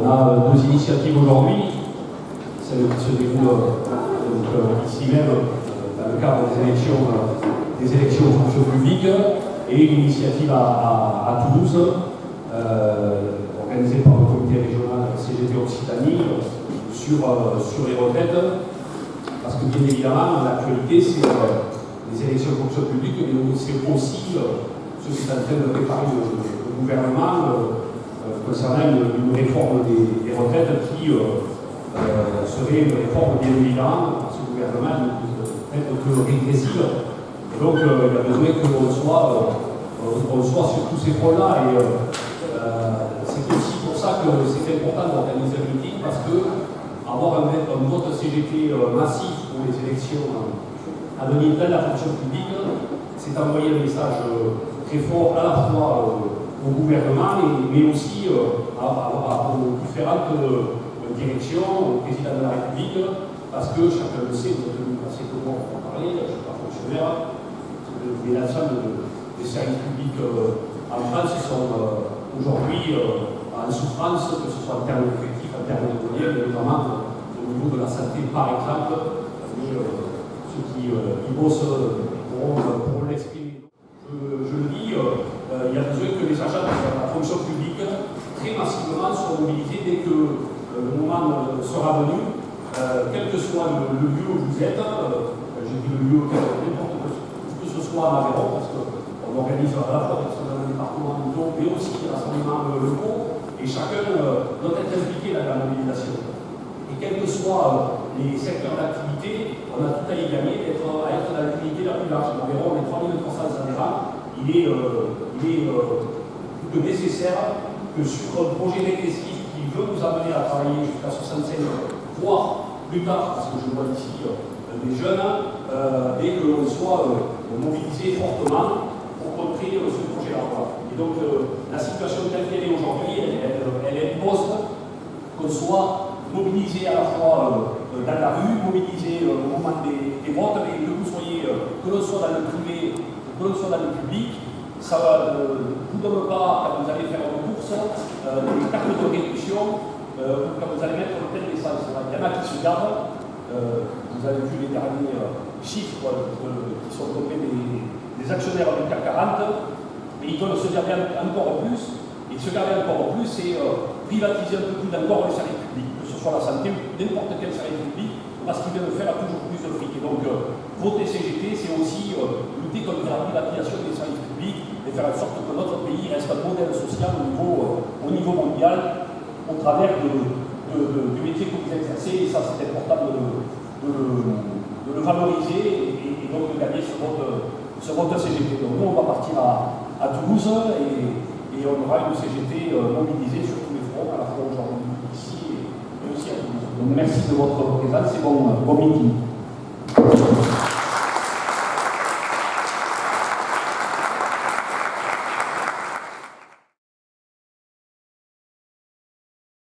a deux initiatives aujourd'hui, celle qui se déroule ici même dans le cadre des élections aux fonctions publiques, et une initiative à Toulouse, organisée par le comité régional CGT Occitanie, sur les retraites, parce que bien évidemment, l'actualité, c'est les élections aux fonctions publiques, mais c'est aussi ce qui est en train de préparer le gouvernement concernant une réforme des retraites qui serait une réforme bien évidemment, parce que le gouvernement ne peut être que régressive. Et donc, il y a besoin que l'on soit sur tous ces fronts-là. Et c'est aussi pour ça que c'est important d'organiser un meeting, parce que avoir un vote CGT massif pour les élections à venir dans la fonction publique, c'est envoyer un message très fort à la fois au gouvernement, mais aussi aux différentes directions, au président de la République, parce que chacun le sait, vous êtes venu passer que moi pour en parler, je ne suis pas fonctionnaire, mais l'ensemble des services publics en France sont aujourd'hui en souffrance, que ce soit en termes d'effectifs, en termes de moyens, mais notamment au niveau de la santé, par exemple, ceux qui bossent pourront l'exprimer. Je le dis, il y a besoin que les agents de la fonction publique très massivement soient mobilisés dès que le moment sera venu, quel que soit le lieu où vous êtes. J'ai dit le lieu, n'importe que ce soit en Aveyron, parce qu'on organise à la fois dans le département de Lyon, mais aussi des rassemblements locaux, et chacun doit être impliqué dans la mobilisation. Et quels que soient les secteurs d'activité, on a tout à y gagner à être dans l'unité la plus large. En Aveyron, on est 3300 adhérents. Il est plus que nécessaire que sur un projet régressif qui veut nous amener à travailler jusqu'à 65, voire plus tard, parce que je vois ici des jeunes, et que l'on soit mobilisé fortement pour contrer ce projet-là. Et donc, la situation telle qu'elle est aujourd'hui, elle impose qu'on soit mobilisé à la fois dans la rue, mobilisé au moment des votes, mais que l'on soit dans le privé, que l'on soit dans le public. Ça ne vous donne pas, quand vous allez faire une course, des cartes de réduction, quand vous allez mettre le plein d'essence. Il y en a qui se gardent. Vous avez vu les derniers chiffres qui sont tombés des actionnaires du CAC 40, mais ils veulent se garder encore plus. Et se garder encore plus, c'est privatiser un peu plus encore les services publics, que ce soit la santé ou n'importe quel service public, parce qu'ils veulent faire toujours plus de fric. Et donc, voter CGT, c'est aussi lutter contre la privatisation des services publics et faire en sorte que notre pays reste un modèle social au niveau mondial, au travers du métier que vous exercez. Et ça, c'est important de le valoriser et donc de gagner ce vote CGT. Donc, nous, on va partir à Toulouse et on aura une CGT mobilisée sur tous les fronts, à la fois aujourd'hui, ici et aussi à Toulouse. Donc, merci de votre présence et bon meeting.